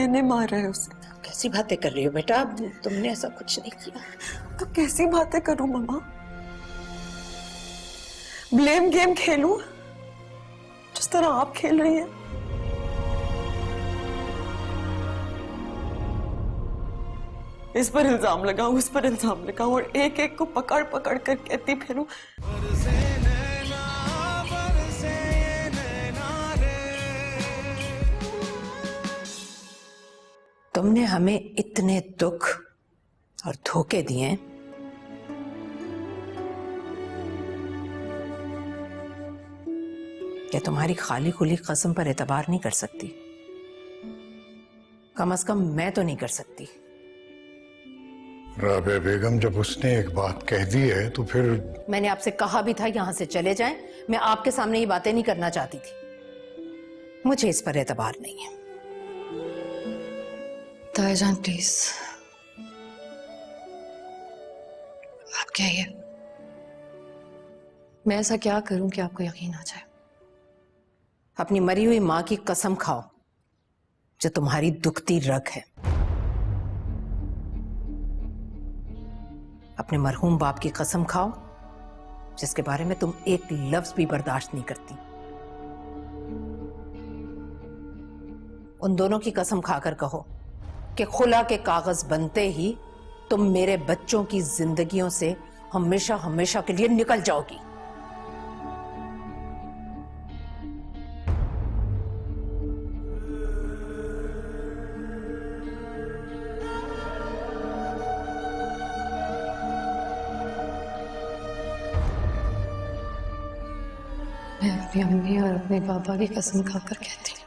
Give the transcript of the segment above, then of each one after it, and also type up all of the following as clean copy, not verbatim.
मैंने मारा है उसे। कैसी बातें कर रही हो बेटा, तुमने ऐसा कुछ नहीं किया। तो कैसी बातें करूं मम्मा? ब्लेम गेम खेलूं जिस तरह आप खेल रही हैं? इस पर इल्जाम लगाऊं, उस पर इल्जाम लगाऊं और एक एक को पकड़ पकड़ कर कहती फिरूं। तुमने हमें इतने दुख और धोखे दिए, क्या तुम्हारी खाली खुली कसम पर एतबार नहीं कर सकती? कम से कम मैं तो नहीं कर सकती। राबिया बेगम, जब उसने एक बात कह दी है तो फिर मैंने आपसे कहा भी था यहां से चले जाएं। मैं आपके सामने ये बातें नहीं करना चाहती थी। मुझे इस पर एतबार नहीं है। ताईजान प्लीज, आप कहिए, मैं ऐसा क्या करूं कि आपको यकीन आ जाए? अपनी मरी हुई मां की कसम खाओ जो तुम्हारी दुखती रग है। अपने मरहूम बाप की कसम खाओ जिसके बारे में तुम एक लफ्ज भी बर्दाश्त नहीं करती। उन दोनों की कसम खाकर कहो कि खुला के कागज बनते ही तुम मेरे बच्चों की जिंदगियों से हमेशा हमेशा के लिए निकल जाओगी। मैं अपनी अम्मी और अपने पापा की कसम खाकर कहती हूँ,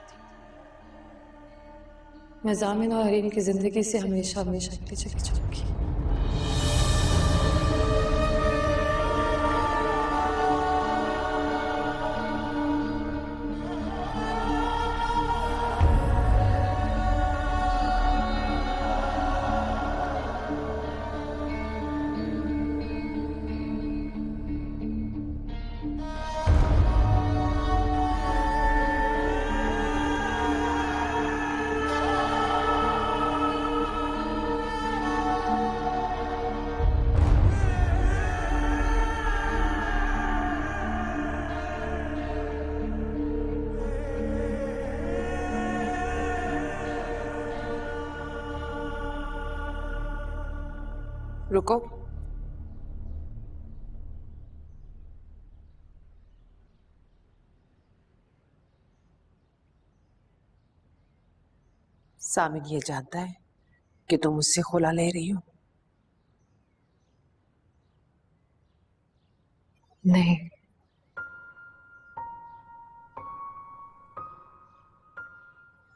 मैं जामिन और हरीम की जिंदगी से हमेशा हमेशा के लिए चली जाऊंगी। रुको, सामिन ये जानता है कि तुम मुझसे खुला ले रही हो? नहीं,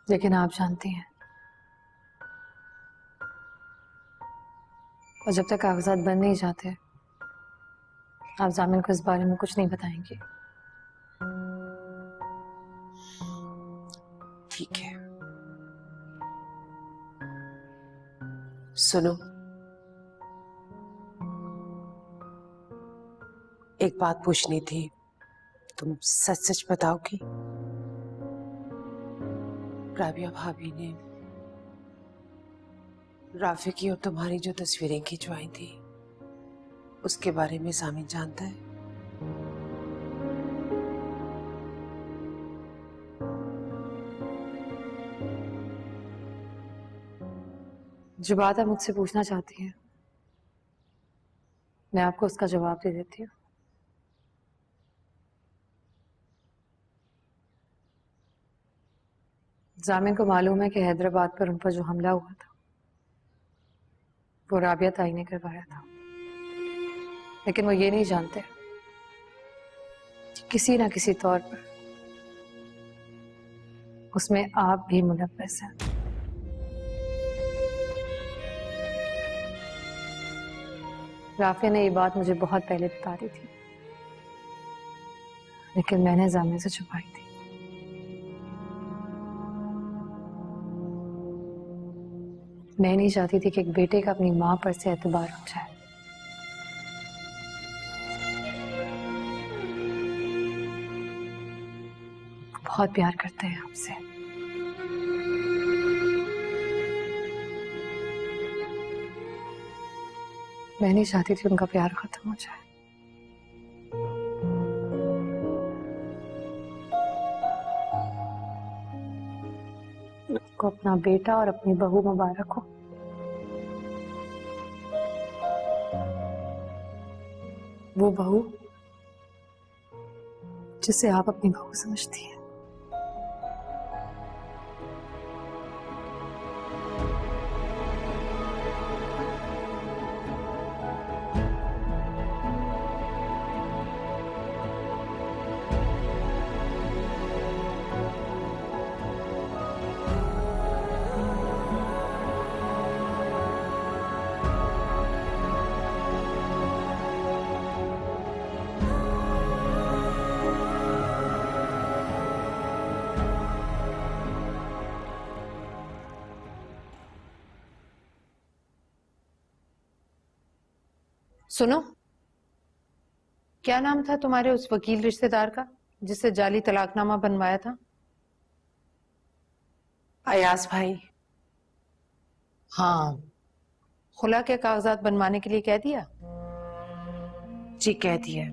लेकिन आप जानती हैं, और जब तक कागजात बन नहीं जाते आप जामिन को इस बारे में कुछ नहीं बताएंगी। ठीक है, सुनो, एक बात पूछनी थी, तुम सच सच बताओगी? राबिया भाभी ने राफी की और तुम्हारी जो तस्वीरें खिंचवाई थी उसके बारे में सामिन जानता है? जो बात आप मुझसे पूछना चाहती हैं मैं आपको उसका जवाब दे देती हूँ। जामिन को मालूम है कि हैदराबाद पर उन पर जो हमला हुआ था वो राबिया ताई ने करवाया था, लेकिन वो ये नहीं जानते कि किसी ना किसी तौर पर उसमें आप भी मुलव्वस हैं। राफिया ने ये बात मुझे बहुत पहले बता दी थी, लेकिन मैंने जामिन से छुपाई थी। मैं नहीं चाहती थी कि एक बेटे का अपनी मां पर से एतबार उठ जाए। बहुत प्यार करते हैं आपसे। मैं नहीं चाहती थी उनका प्यार खत्म हो जाए। उसको अपना बेटा और अपनी बहू मुबारक हो। वो बहू जिसे आप अपनी बहू समझती हैं। सुनो, क्या नाम था तुम्हारे उस वकील रिश्तेदार का जिससे जाली तलाकनामा बनवाया था? अयाज भाई। हाँ, खुला के कागजात बनवाने के लिए कह दिया? जी कह दिया।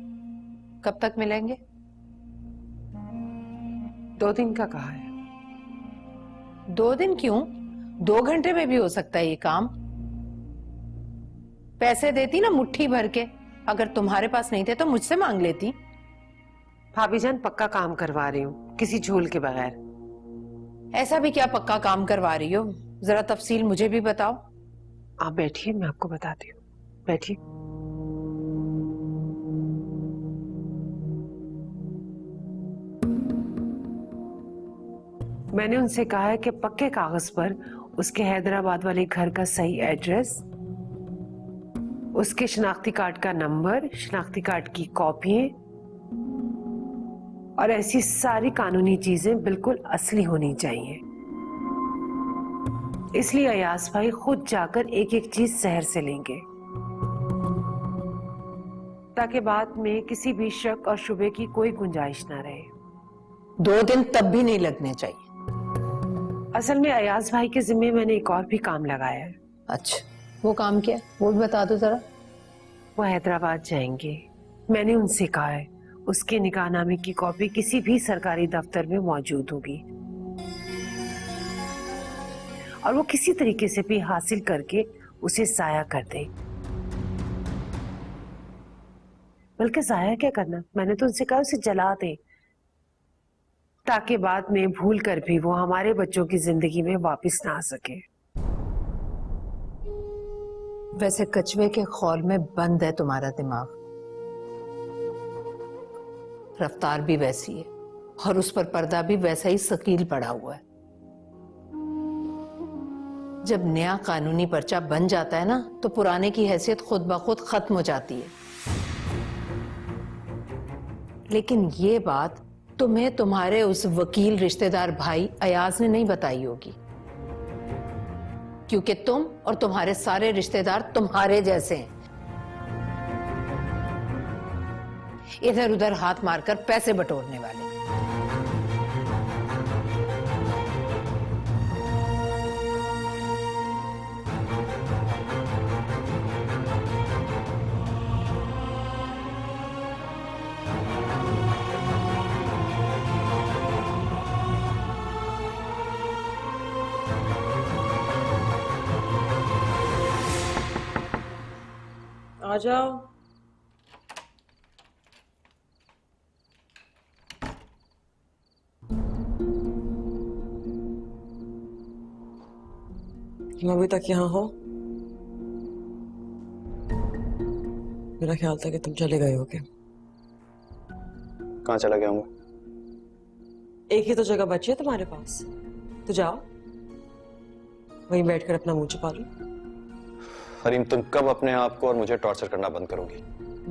कब तक मिलेंगे? 2 दिन का कहा है। 2 दिन क्यों? 2 घंटे में भी हो सकता है ये काम। पैसे देती ना मुट्ठी भर के, अगर तुम्हारे पास नहीं थे तो मुझसे मांग लेती। भाभी जान पक्का काम करवा रही हूँ, किसी झोल के बगैर। ऐसा भी क्या पक्का काम करवा रही हो? जरा तफसील मुझे भी बताओ। आप बैठिए, मैं आपको बताती हूँ। बैठिए। मैंने उनसे कहा है कि पक्के कागज पर उसके हैदराबाद वाले घर का सही एड्रेस, उसके शनाख्ती कार्ड का नंबर, शनाख्ती कार्ड की कॉपी और ऐसी सारी कानूनी चीजें बिल्कुल असली होनी चाहिए। इसलिए अयाज भाई खुद जाकर एक एक चीज शहर से लेंगे, ताकि बाद में किसी भी शक और शुबे की कोई गुंजाइश ना रहे। 2 दिन तब भी नहीं लगने चाहिए। असल में अयाज भाई के जिम्मे मैंने एक और भी काम लगाया है। अच्छा, वो काम क्या है? वो भी बता दो जरा। वो हैदराबाद जाएंगे। मैंने उनसे कहा है उसके निकाहनामे की कॉपी किसी भी सरकारी दफ्तर में मौजूद होगी और वो किसी तरीके से भी हासिल करके उसे जाया कर दे। बल्कि जाया क्या करना, मैंने तो उनसे कहा उसे जला दे, ताकि बाद में भूल कर भी वो हमारे बच्चों की जिंदगी में वापस ना आ सके। वैसे कछुए के खौल में बंद है तुम्हारा दिमाग। रफ्तार भी वैसी है और उस पर पर्दा भी वैसा ही सकील पड़ा हुआ है। जब नया कानूनी पर्चा बन जाता है ना, तो पुराने की हैसियत खुद ब खुद खत्म हो जाती है। लेकिन ये बात तुम्हें तुम्हारे उस वकील रिश्तेदार भाई अयाज ने नहीं बताई होगी, क्योंकि तुम और तुम्हारे सारे रिश्तेदार तुम्हारे जैसे हैं, इधर उधर हाथ मारकर पैसे बटोरने वाले। आ जाओ। क्यों अभी तक यहाँ हो? मेरा ख्याल था कि तुम चले गए होगे। कहाँ चला गया हूँ? एक ही तो जगह बची है तुम्हारे पास, तो जाओ वहीं बैठकर अपना मुंह छुपा लो। हरीम, तुम कब अपने आप को और मुझे टॉर्चर करना बंद करोगी?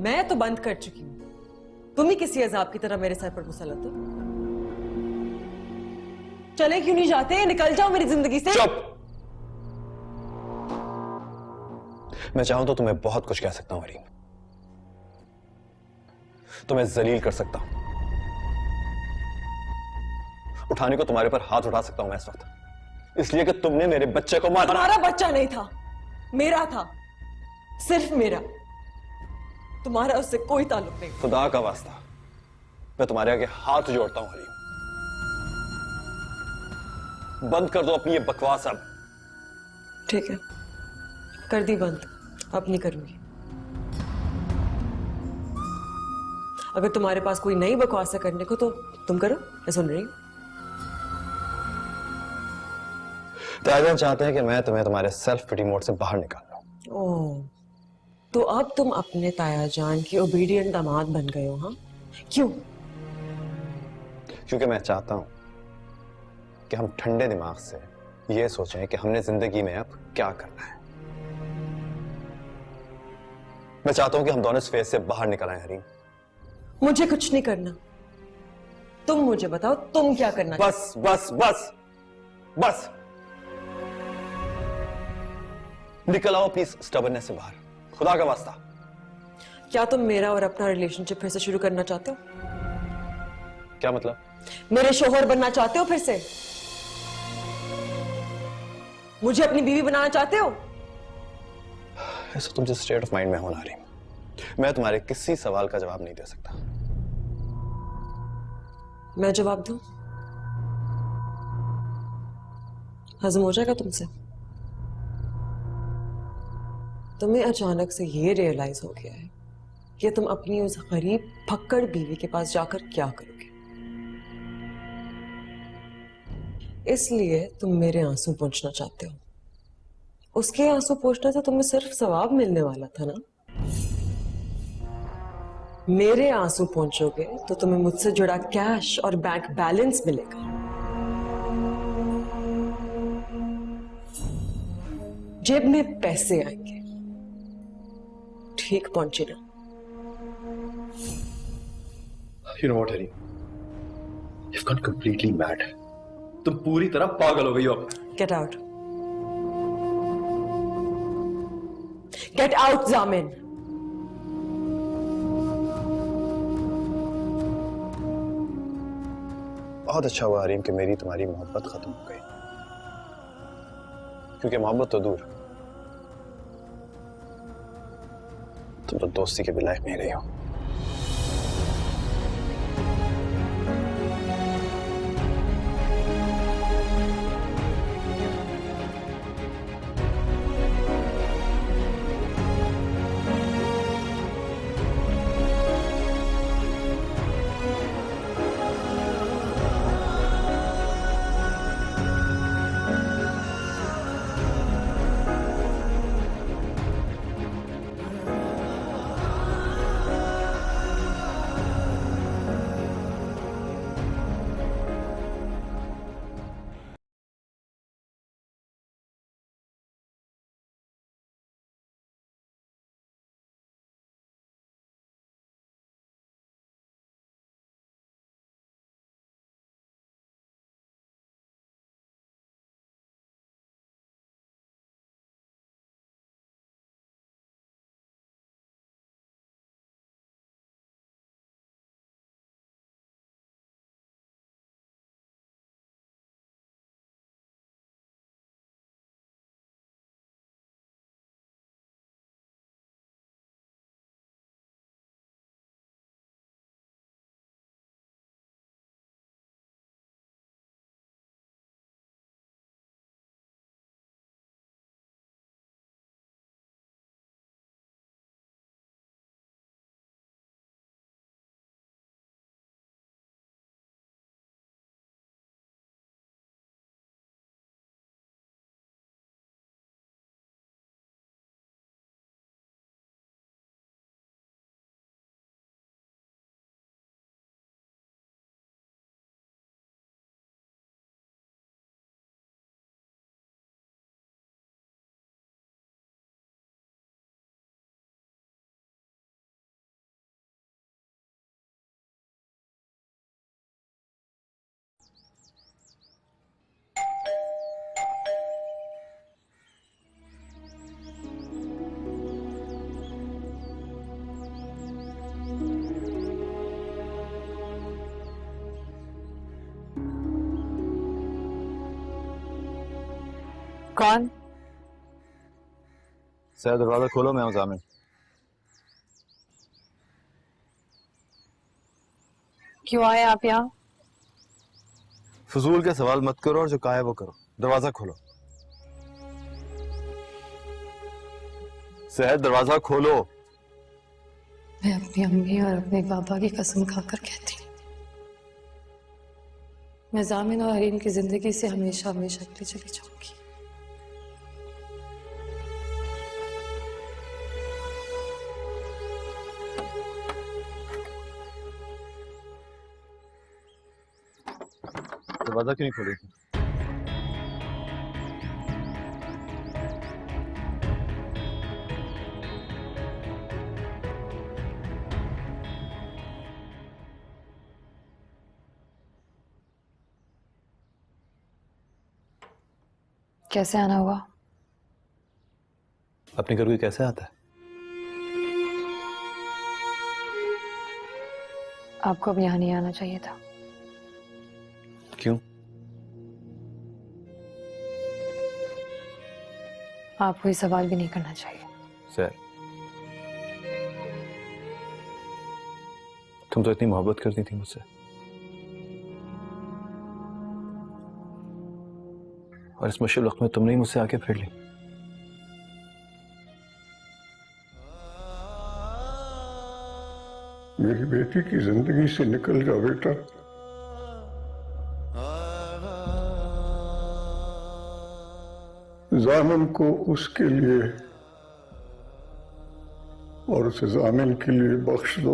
मैं तो बंद कर चुकी हूँ, तुम ही किसी अजाब की तरह मेरे सर पर मुसल्लत हो। चले क्यों नहीं जाते? निकल जाओ मेरी जिंदगी से। चुप! मैं चाहूं तो तुम्हें बहुत कुछ कह सकता हूं हरीम, तुम्हें जलील कर सकता हूं, उठाने को तुम्हारे पर हाथ उठा सकता हूं मैं इस वक्त, इसलिए कि तुमने मेरे बच्चे को मारा। तुम्हारा बच्चा नहीं था, मेरा था। सिर्फ मेरा। तुम्हारा उससे कोई ताल्लुक नहीं। खुदा का वास्ता, मैं तुम्हारे आगे हाथ जोड़ता हूं हरीम, बंद कर दो अपनी ये बकवास अब। ठीक है, कर दी बंद, अब नहीं करूंगी। अगर तुम्हारे पास कोई नई बकवास है करने को तो तुम करो, मैं सुन रही हूं। तायाजान चाहते हैं कि मैं तुम्हें तुम्हारे सेल्फ पिटी मोड से बाहर निकाल लूं। ओह, तो अब तुम अपने तायाजान के ओबीडियंट दामाद बन गए हो, हाँ? क्यों? क्योंकि मैं चाहता हूं कि हम ठंडे दिमाग से ये सोचें कि हमने जिंदगी में अब क्या करना है। मैं चाहता हूं कि हम दोनों इस फेज से बाहर निकल आए हरीम। मुझे कुछ नहीं करना, तुम मुझे बताओ तुम क्या करना। बस बस बस बस, निकल आओ अपनी स्टबरनेस से बाहर, खुदा का वास्ता। क्या तुम मेरा और अपना रिलेशनशिप फिर से शुरू करना चाहते हो? क्या मतलब? मेरे शोहर बनना चाहते हो फिर से? मुझे अपनी बीवी बनाना चाहते हो? ऐसा तुम जिस स्टेट ऑफ माइंड में हो ना हरीम, मैं तुम्हारे किसी सवाल का जवाब नहीं दे सकता। मैं जवाब दूं? हजम हो जाएगा तुमसे? तुम्हें अचानक से ये रियलाइज हो गया है कि तुम अपनी उस गरीब फक्कड़ बीवी के पास जाकर क्या करोगे, इसलिए तुम मेरे आंसू पोंछना चाहते हो। उसके आंसू पोंछने से तुम्हें सिर्फ सवाब मिलने वाला था ना। मेरे आंसू पोंछोगे तो तुम्हें मुझसे जुड़ा कैश और बैंक बैलेंस मिलेगा। जेब में पैसे आएंगे। ठीक पहुंची ना? You know what, Harry? You've gone completely mad. तुम पूरी तरह पागल हो गई हो। Get out. Get out, जामिन। बहुत अच्छा हुआ हरीम कि मेरी तुम्हारी मोहब्बत खत्म हो गई, क्योंकि मोहब्बत तो दूर, तुम तो दोस्ती के भी लायक नहीं रही हो। कौन? सर दरवाजा खोलो, मैं हूं जामिन। क्यों आए आप यहाँ? फजूल के सवाल मत करो और जो कहा है वो करो। दरवाजा खोलो सर, दरवाजा खोलो। मैं अपनी अम्मी और अपने बाबा की कसम खाकर कहती हूँ, मैं जामिन और हरीम की जिंदगी से हमेशा हमेशा के लिए चली जाऊंगी। दरवाजा क्यों नहीं खोले? कैसे आना हुआ? अपने घर कोई कैसे आता है? आपको अब यहाँ नहीं आना चाहिए था। क्यों? आपको ये सवाल भी नहीं करना चाहिए। सर, तुम तो इतनी मोहब्बत करती थी मुझसे, और इस मुश्किल वक्त में तुमने ही मुझसे आके फिर ली। मेरी बेटी की जिंदगी से निकल जा बेटा। जामिन को उसके लिए और उसे जामिन के लिए बख्श दो।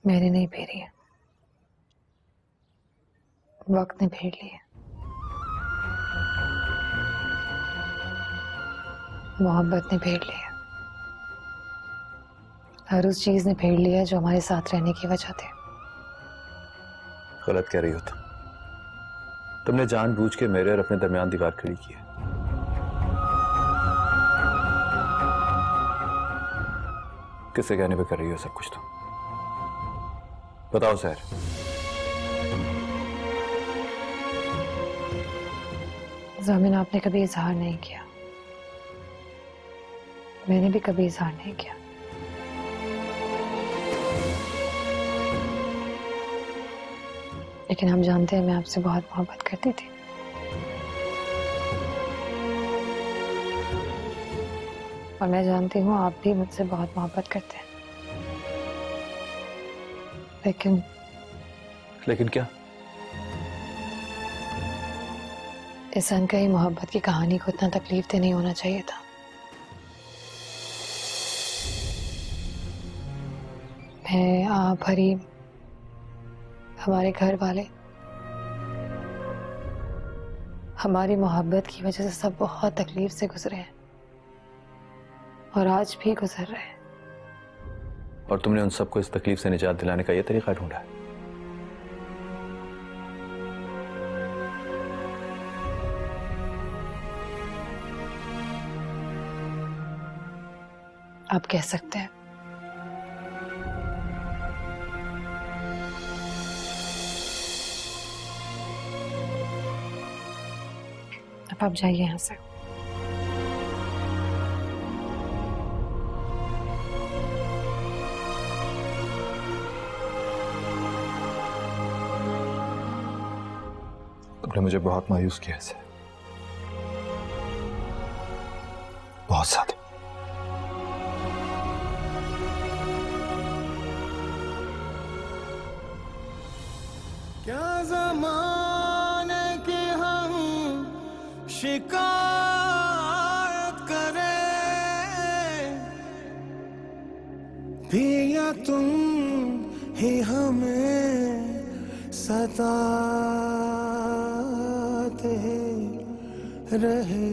मेरे नहीं फेरी है, वक्त ने फेर ली है। मोहब्बत ने फेर लिया, हर उस चीज ने फेर लिया जो हमारे साथ रहने की वजह थी। गलत कह रही हो तुमने जानबूझ के मेरे और अपने दरमियान दीवार खड़ी की है। किससे कहने पे कर रही हो सब कुछ? तुम बताओ सर। जामिन, आपने कभी इजहार नहीं किया, मैंने भी कभी इजहार नहीं किया। लेकिन हम जानते हैं मैं आपसे बहुत मोहब्बत करती थी। और मैं जानती हूँ आप भी मुझसे बहुत मोहब्बत करते हैं। लेकिन क्या? इस अनकही मोहब्बत की कहानी को इतना तकलीफ दे नहीं होना चाहिए था। मैं, आप, हरीम, हमारे घर वाले, हमारी मोहब्बत की वजह से सब बहुत तकलीफ से गुजरे हैं और आज भी गुजर रहे हैं। और तुमने उन सबको इस तकलीफ से निजात दिलाने का यह तरीका ढूंढा है? आप कह सकते हैं। अब आप जाइए यहां से। तुमने मुझे बहुत मायूस किया है, बहुत ज्यादा। क्या ज़माने की हम शिकायत करें भी, या तुम ही हमें सताते रहे।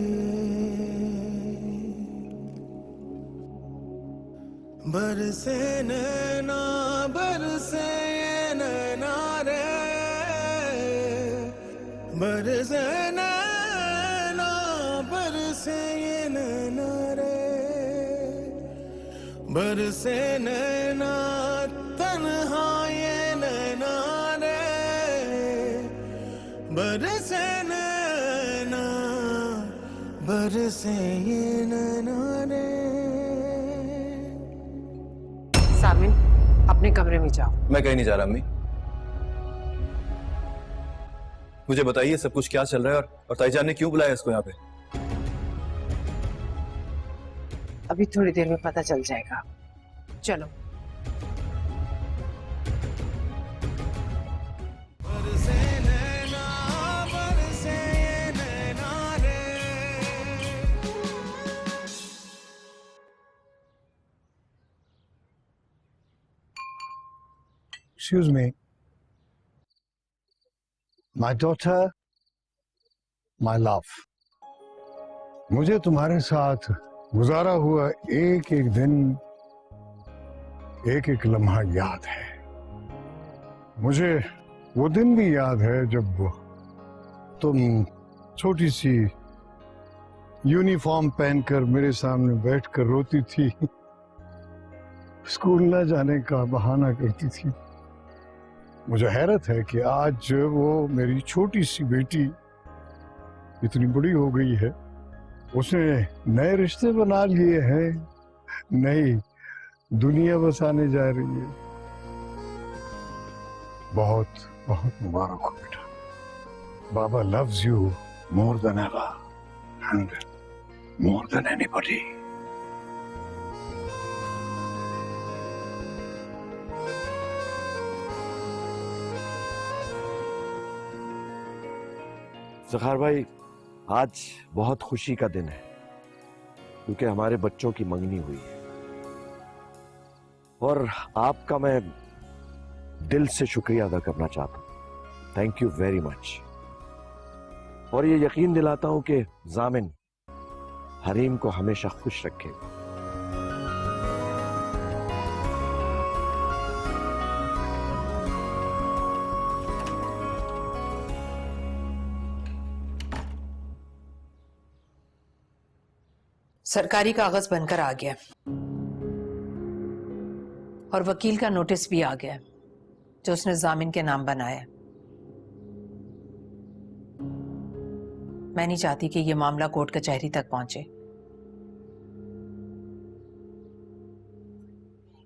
बरसे नैना बरसे नैना रे, बरसे नैना बरसे नैना रे, बरसे नैना तन्हा ये नैना रे, बरसे नैना बरसे ये नैना रे। सामिन, अपने कमरे में जाओ। मैं कहीं नहीं जा रहा अम्मी। मुझे बताइए सब कुछ क्या चल रहा है और ताईजान ने क्यों बुलाया इसको यहाँ पे? अभी थोड़ी देर में पता चल जाएगा। चलो। बरसे नैना बरसे ये नैना रे। Excuse me. My daughter, my love. मुझे तुम्हारे साथ गुजारा हुआ एक एक दिन, एक एक लम्हा याद है। मुझे वो दिन भी याद है जब तुम छोटी सी यूनिफॉर्म पहनकर मेरे सामने बैठकर रोती थी, स्कूल न जाने का बहाना करती थी। मुझे हैरत है कि आज वो मेरी छोटी सी बेटी इतनी बड़ी हो गई है, उसने नए रिश्ते बना लिए हैं, नई दुनिया बसाने जा रही है। बहुत बहुत मुबारक हो बेटा। बाबा loves you more than ever and more than anybody. Zafar भाई, आज बहुत खुशी का दिन है क्योंकि हमारे बच्चों की मंगनी हुई है और आपका मैं दिल से शुक्रिया अदा करना चाहता हूं। Thank you very much. और ये यकीन दिलाता हूं कि ज़ामिन हरीम को हमेशा खुश रखेगा। सरकारी कागज बनकर आ गया और वकील का नोटिस भी आ गया जो उसने जामिन के नाम बनाया। मैं नहीं चाहती कि यह मामला कोर्ट कचहरी तक पहुंचे,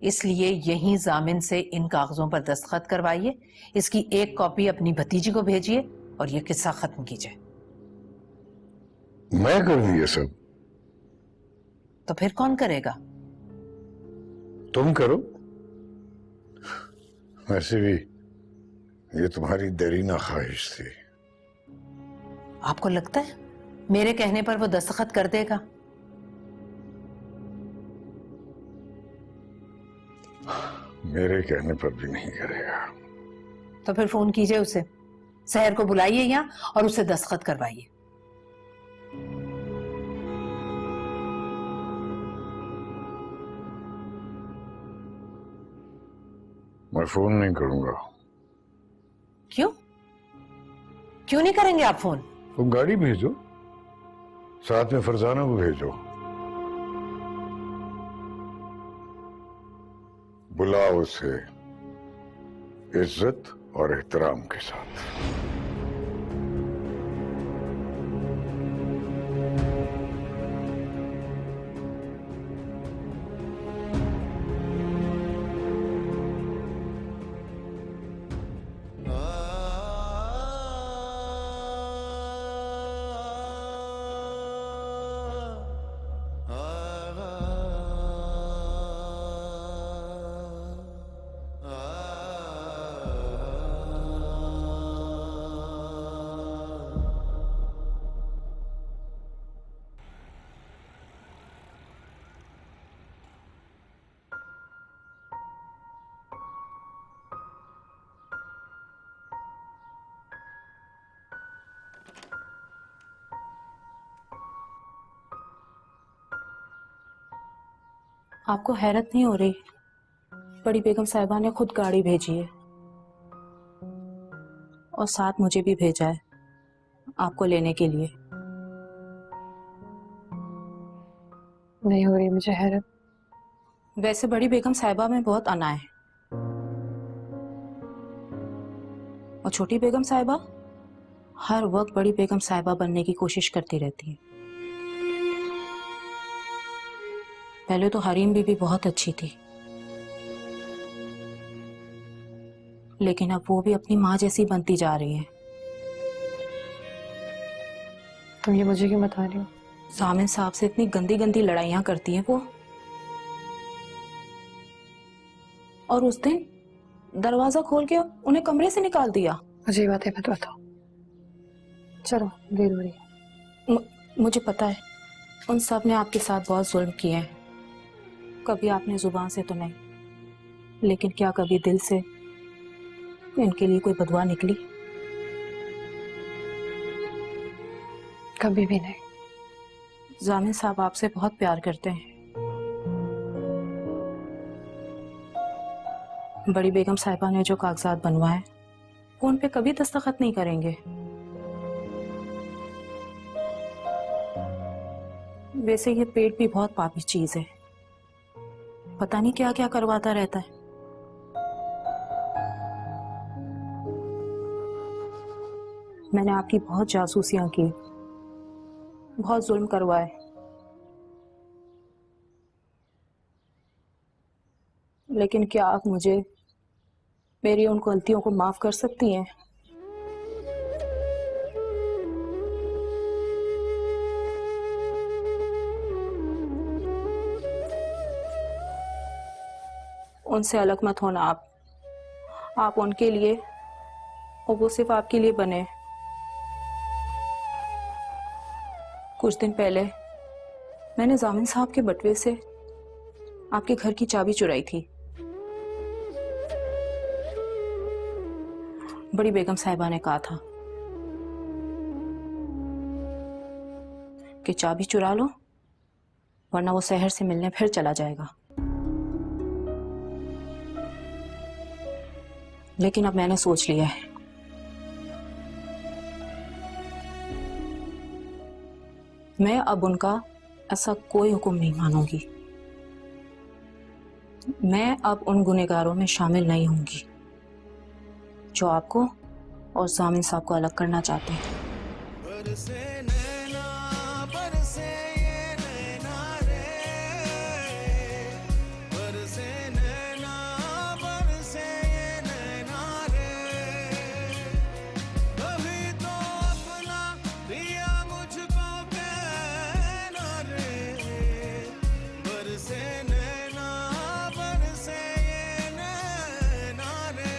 इसलिए यहीं जामिन से इन कागजों पर दस्तखत करवाइए, इसकी एक कॉपी अपनी भतीजी को भेजिए और यह किस्सा खत्म कीजिए। मैं करूं ये सब? तो फिर कौन करेगा? तुम करो। वैसे भी ये तुम्हारी देरीना ख्वाहिश थी। आपको लगता है मेरे कहने पर वो दस्तखत कर देगा? मेरे कहने पर भी नहीं करेगा। तो फिर फोन कीजिए उसे, शहर को बुलाइए यहां और उसे दस्तखत करवाइए। मैं फोन नहीं करूंगा। क्यों? क्यों नहीं करेंगे आप फोन? तुम गाड़ी भेजो, साथ में फरजाना को भेजो, बुलाओ उसे इज्जत और एहतराम के साथ। आपको हैरत नहीं हो रही? बड़ी बेगम साहिबा ने खुद गाड़ी भेजी है और साथ मुझे भी भेजा है आपको लेने के लिए। नहीं हो रही मुझे हैरत। वैसे बड़ी बेगम साहिबा में बहुत अना है और छोटी बेगम साहिबा हर वक्त बड़ी बेगम साहिबा बनने की कोशिश करती रहती है। पहले तो हरीम बीबी बहुत अच्छी थी, लेकिन अब वो भी अपनी माँ जैसी बनती जा रही है। तुम ये मुझे क्यों बता रही हो? जामिन साहब से इतनी गंदी गंदी लड़ाइयां करती हैं वो। और उस दिन दरवाजा खोल के उन्हें कमरे से निकाल दिया। मुझे ये बातें मत बताओ, चलो देर हो रही है। मुझे पता है उन सब ने आपके साथ बहुत जुल्म किए हैं, कभी आपने जुबान से तो नहीं, लेकिन क्या कभी दिल से इनके लिए कोई बदुआ निकली? कभी भी नहीं। जामिन साहब आपसे बहुत प्यार करते हैं। बड़ी बेगम साहिबा ने जो कागजात बनवाए वो उन पे कभी दस्तखत नहीं करेंगे। वैसे ये पेट भी बहुत पापी चीज है, पता नहीं क्या क्या करवाता रहता है। मैंने आपकी बहुत जासूसियां की, बहुत जुल्म करवाए, लेकिन क्या आप मुझे मेरी उन गलतियों को माफ कर सकती हैं? उनसे अलग मत होना आप उनके लिए और वो सिर्फ आपके लिए बने। कुछ दिन पहले मैंने जामिन साहब के बटुए से आपके घर की चाबी चुराई थी। बड़ी बेगम साहिबा ने कहा था कि चाबी चुरा लो वरना वो शहर से मिलने फिर चला जाएगा। लेकिन अब मैंने सोच लिया है, मैं अब उनका ऐसा कोई हुक्म नहीं मानूंगी। मैं अब उन गुनहगारों में शामिल नहीं होंगी जो आपको और जामिन साहब को अलग करना चाहते हैं। बरसे नैना बरसे ये नैना रे, बरसे नैना बरसे ये नैना रे, कभी तो अपना दिया मुझको कहना रे, बरसे नैना बरसे ये नैना रे।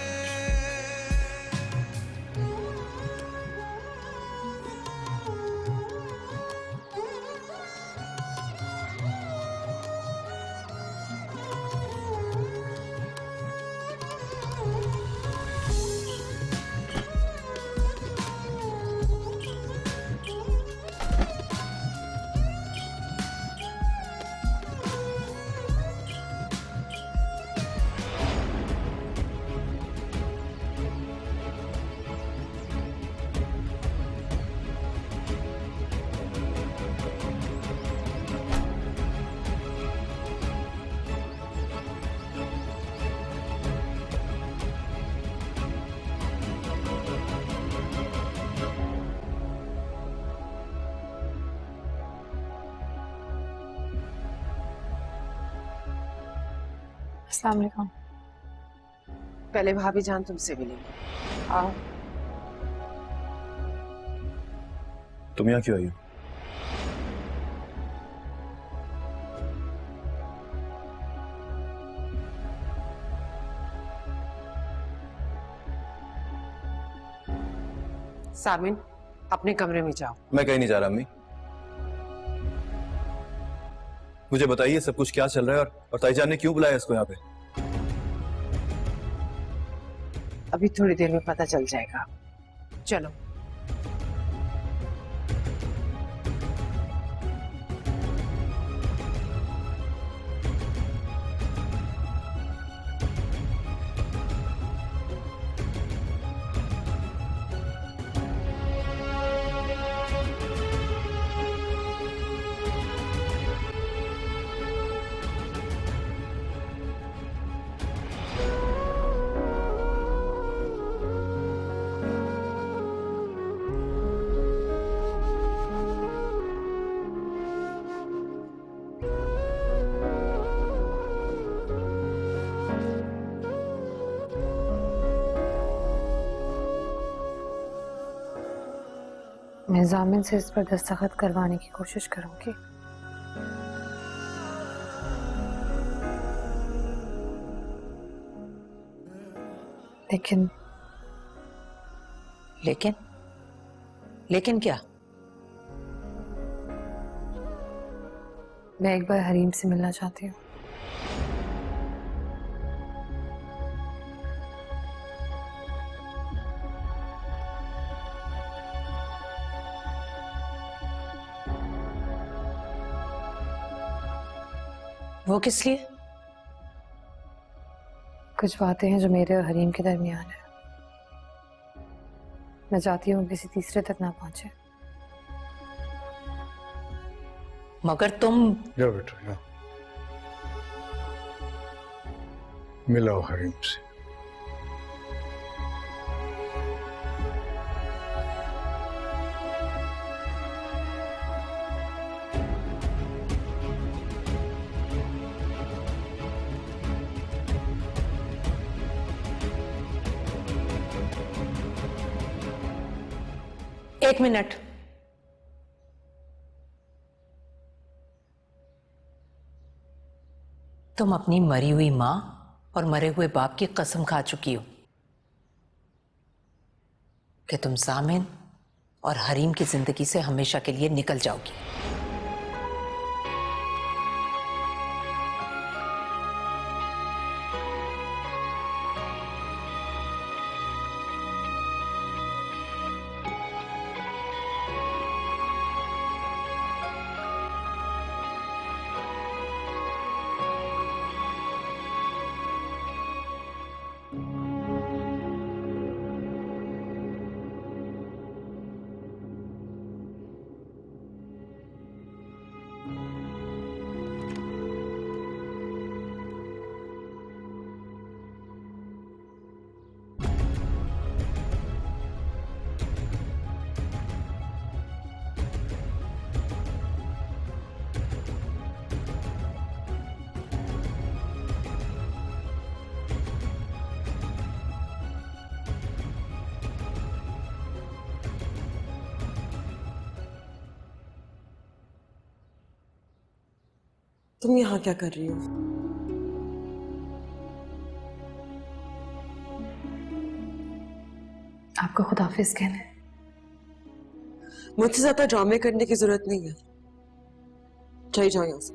अस्सलाम वालेकुम। पहले भाभी जान तुमसे मिलेंगे, आओ। तुम यहाँ क्यों आई हो? सामिन अपने कमरे में जाओ। मैं कहीं नहीं जा रहा अम्मी। मुझे बताइए सब कुछ क्या चल रहा है और ताईजान ने क्यों बुलाया इसको यहाँ पे? अभी थोड़ी देर में पता चल जाएगा, चलो। मैं जामिन से इस पर दस्तखत करवाने की कोशिश करूंगी। लेकिन लेकिन लेकिन क्या? मैं एक बार हरीम से मिलना चाहती हूँ। वो किस लिए? कुछ बातें हैं जो मेरे और हरीम के दरमियान है। मैं चाहती हूँ किसी तीसरे तक ना पहुंचे। मगर तुम जा बेटा जा, मिलाओ हरीम से। एक मिनट। तुम अपनी मरी हुई मां और मरे हुए बाप की कसम खा चुकी हो कि तुम जामिन और हरीम की जिंदगी से हमेशा के लिए निकल जाओगी। तुम यहाँ क्या कर रही हो? आपको खुदाफिज कहना है। मुझसे ज्यादा ड्रामे करने की जरूरत नहीं है। चली जाओ यहाँ से।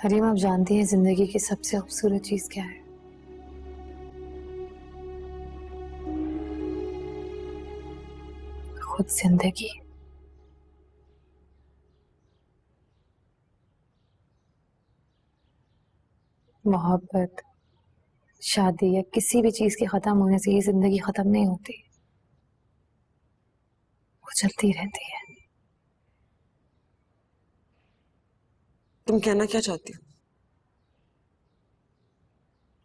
हरीम, आप जानती हैं जिंदगी की सबसे खूबसूरत चीज क्या है? खुद जिंदगी। मोहब्बत, शादी या किसी भी चीज के खत्म होने से ये जिंदगी खत्म नहीं होती, वो चलती रहती है। तुम कहना क्या चाहती हो?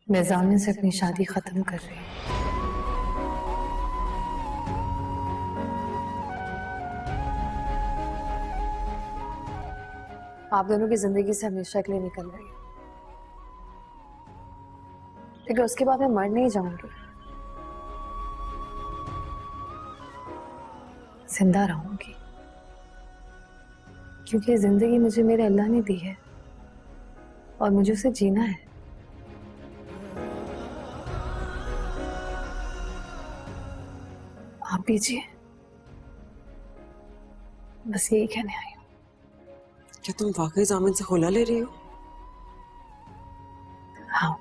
मैं जामिन से अपनी शादी खत्म कर रही हूँ। आप दोनों की जिंदगी से हमेशा के लिए निकल रही है, लेकिन उसके बाद मैं मर नहीं जाऊंगी, जिंदा रहूंगी, क्योंकि ये जिंदगी मुझे मेरे अल्लाह ने दी है और मुझे उसे जीना है। आप भी जिए, बस यही कहने आई हूं। क्या तुम वाकई जामिन से खुला ले रही हो? हाँ।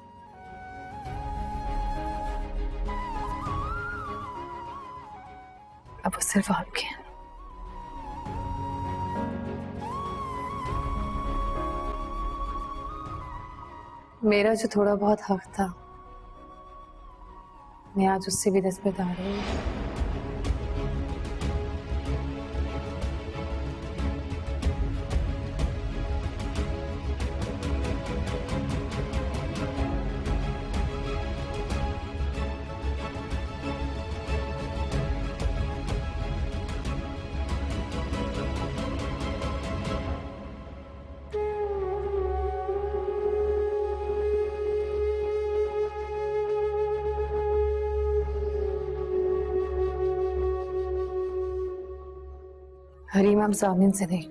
अब वो सिर्फ आपके हैं। मेरा जो थोड़ा बहुत हक था, मैं आज उससे भी दस्तबरदार हूँ। हरीम आप जामिन से नहीं,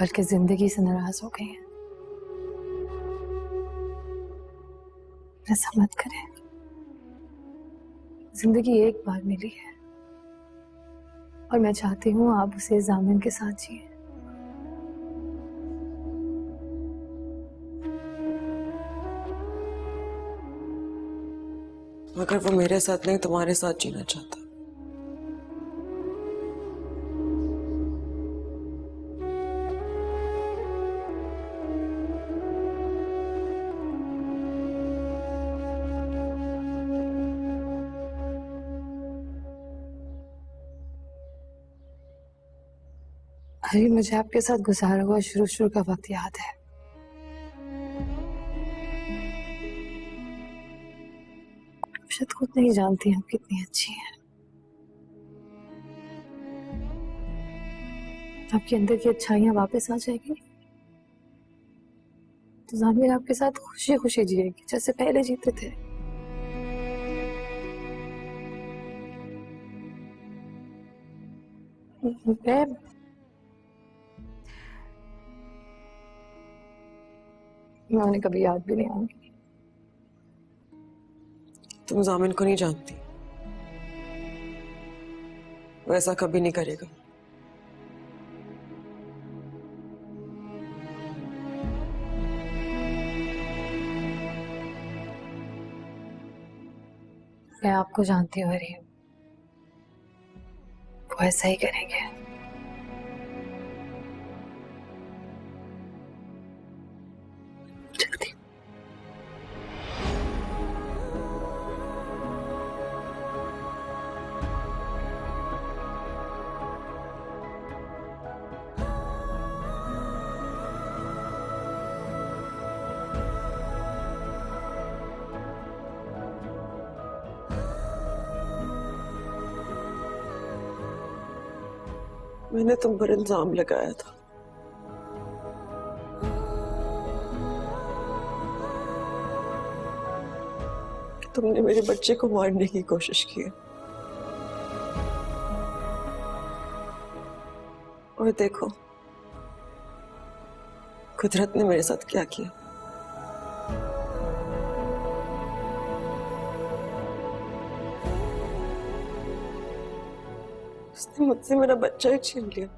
बल्कि जिंदगी से नाराज हो गई हैं। ऐसा मत करें, जिंदगी एक बार मिली है और मैं चाहती हूँ आप उसे जामिन के साथ जिए। मगर वो मेरे साथ नहीं तुम्हारे साथ जीना चाहता। अरे मुझे आपके साथ गुजारा हुआ शुरू का वक्त याद है। शायद खुद नहीं जानती आप कितनी अच्छी हैं। आपके अंदर की अच्छाइयां वापस आ जाएगी तो जामिन आपके साथ खुशी खुशी जिएगी जैसे पहले जीते थे। मैं उन्हें कभी याद भी नहीं आऊंगी। तुम जामिन को नहीं जानती, वो ऐसा कभी नहीं करेगा। मैं आपको जानती हूँ हरीम, वो ऐसा ही करेंगे। जल्दी मैंने तुम पर इल्जाम लगाया था, कि तुमने मेरे बच्चे को मारने की कोशिश की है। और देखो कुदरत ने मेरे साथ क्या किया। उसने मुझसे मेरा बच्चा ही छीन लिया।